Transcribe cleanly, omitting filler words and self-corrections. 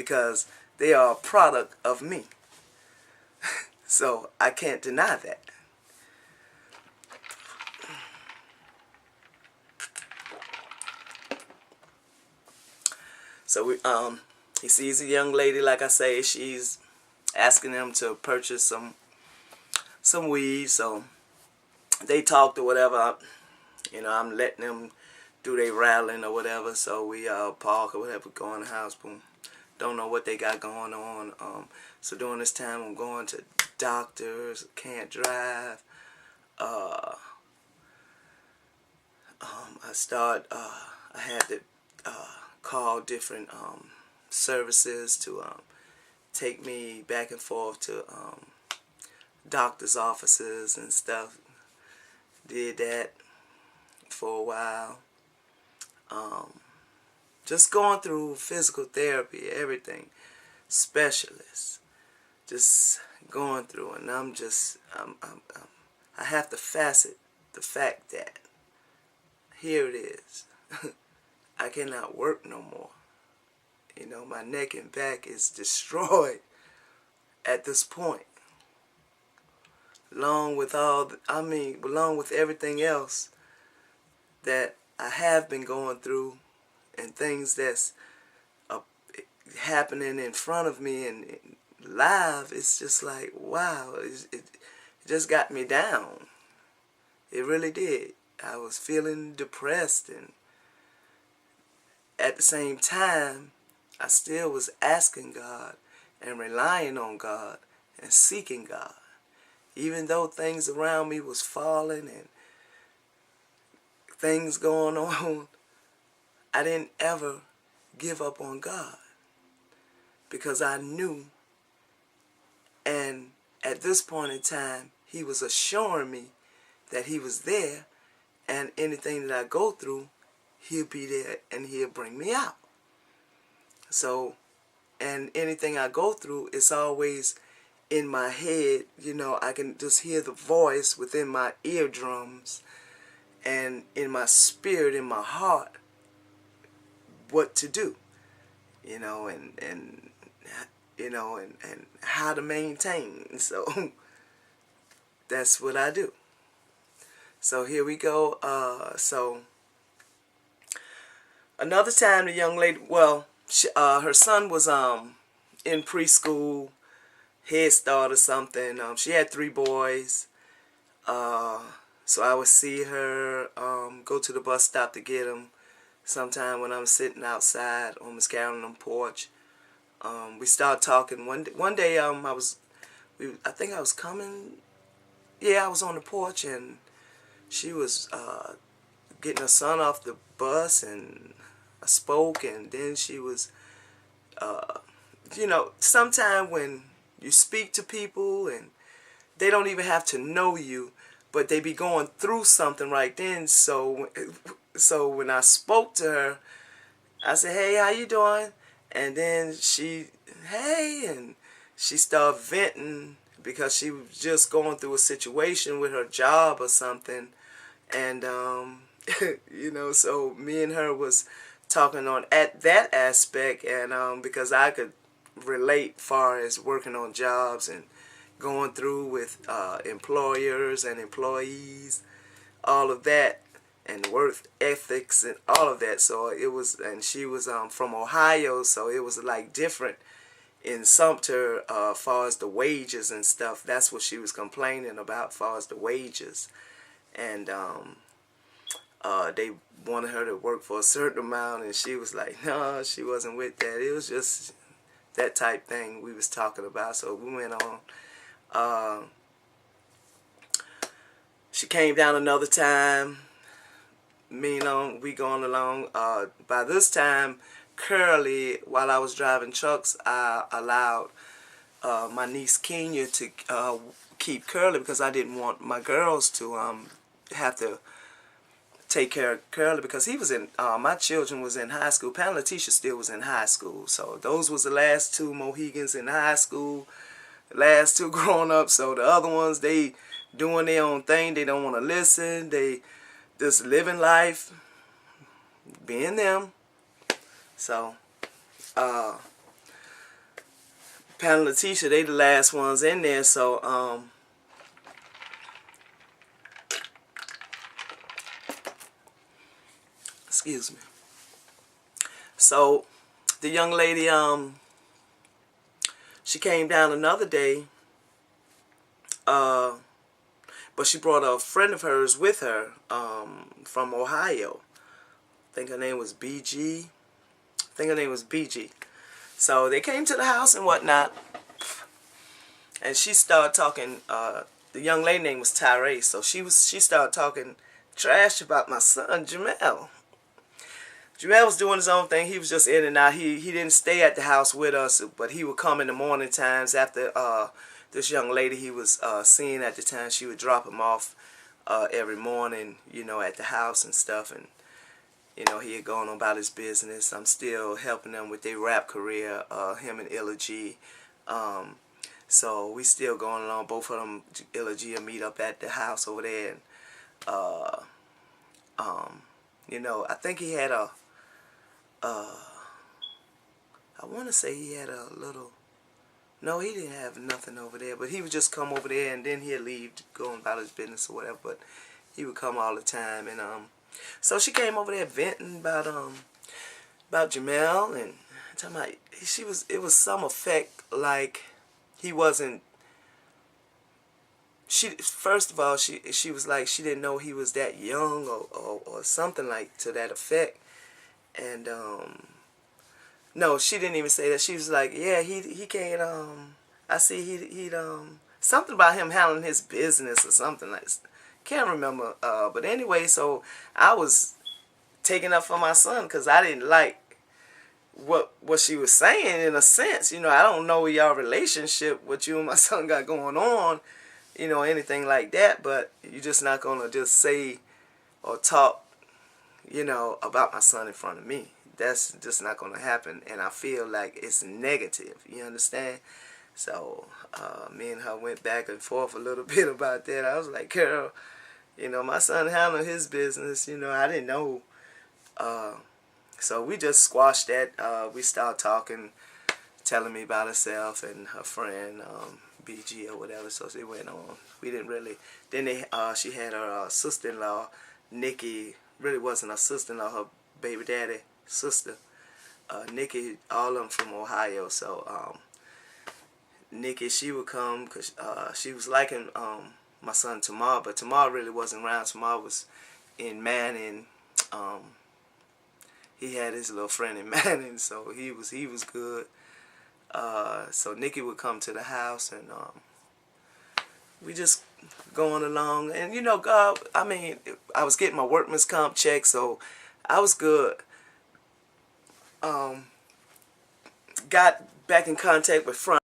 because they are a product of me. So I can't deny that. So he sees a young lady, like I say, she's asking him to purchase some weed. So they talked or whatever. You know, I'm letting them do their rattling or whatever. So we park or whatever, go in the house. Boom. Don't know what they got going on. So during this time, I'm going to doctors. Can't drive. I had to call different services to take me back and forth to doctor's offices and stuff. Did that for a while. Just going through physical therapy, everything, specialists, just going through, and I have to facet the fact that here it is. I cannot work no more. You know, my neck and back is destroyed at this point. Along with along with everything else that I have been going through and things that's happening in front of me and live, it's just like, wow, it just got me down. It really did. I was feeling depressed, and at the same time, I still was asking God and relying on God and seeking God. Even though things around me was falling and things going on, I didn't ever give up on God, because I knew, and at this point in time, He was assuring me that He was there, and anything that I go through, He'll be there and He'll bring me out. So, and anything I go through, it's always in my head. You know, I can just hear the voice within my eardrums and in my spirit, in my heart, what to do. You know, and how to maintain. So that's what I do. So here we go. So another time, the young lady, well, her son was in preschool, Head Start or something. She had 3 boys. So I would see her go to the bus stop to get them. Sometime when I'm sitting outside on Miss Carolyn's porch, we started talking. One day, I think I was coming. Yeah, I was on the porch, and she was getting her son off the bus, and I spoke, and then she was, you know, sometime when you speak to people and they don't even have to know you, but they be going through something right then. So when I spoke to her, I said, "Hey, how you doing?" And then hey, and she started venting because she was just going through a situation with her job or something. And, you know, so me and her was talking on at that aspect, and because I could relate far as working on jobs and going through with employers and employees, all of that, and work ethics and all of that. So it was, and she was from Ohio, so it was like different in Sumter far as the wages and stuff. That's what she was complaining about, far as the wages. And they wanted her to work for a certain amount, and she was like, no, she wasn't with that. It was just that type thing we was talking about. So we went on. She came down another time. Me and we going along. By this time, Curly, while I was driving trucks, I allowed my niece Kenya to keep Curly, because I didn't want my girls to have to take care of Curly, because he was in, my children was in high school. Pam Letitia still was in high school. So those was the last 2 Mohegans in high school, the last 2 growing up. So the other ones, they doing their own thing. They don't want to listen. They just living life, being them. So, Pat and Letitia, they the last ones in there, so excuse me. So the young lady, she came down another day, but she brought a friend of hers with her, from Ohio. I think her name was BG. So they came to the house and whatnot, and she started talking. The young lady name was Tyree, so she started talking trash about my son Jamel. Jamel was doing his own thing. He was just in and out. He didn't stay at the house with us, but he would come in the morning times after this young lady he was seeing at the time. She would drop him off every morning, you know, at the house and stuff, and you know, he had gone on about his business. I'm still helping them with their rap career, him and Illa G. So we still going along. Both of them, Illa G, will meet up at the house over there. And, you know, I think he had a, I want to say he had a little, no, he didn't have nothing over there. But he would just come over there and then he'd leave, going about his business or whatever. But he would come all the time. And, so she came over there venting about Jamel and talking about it was some effect like he wasn't. First of all she was like she didn't know he was that young or something like to that effect. And no, she didn't even say that. She was like, yeah, he can't I see he'd something about him handling his business or something like. Can't remember, but anyway, so I was taking up for my son because I didn't like what she was saying in a sense. You know, I don't know your relationship, what you and my son got going on, you know, anything like that, but you're just not going to just say or talk, you know, about my son in front of me. That's just not going to happen, and I feel like it's negative, you understand? So, me and her went back and forth a little bit about that. I was like, girl, you know, my son handled his business, you know, I didn't know. So we just squashed that. We started talking, telling me about herself and her friend, BG or whatever, so she went on. We didn't really, then she had her sister-in-law, Nikki, really wasn't her sister-in-law, her baby daddy sister, Nikki, all of them from Ohio, so, Nikki, she would come because she was liking my son Tamar, but Tamar really wasn't around. Tamar was in Manning. He had his little friend in Manning, so he was good. So Nikki would come to the house, and we just going along. And you know, God, I mean, I was getting my workman's comp check, so I was good. Got back in contact with Front.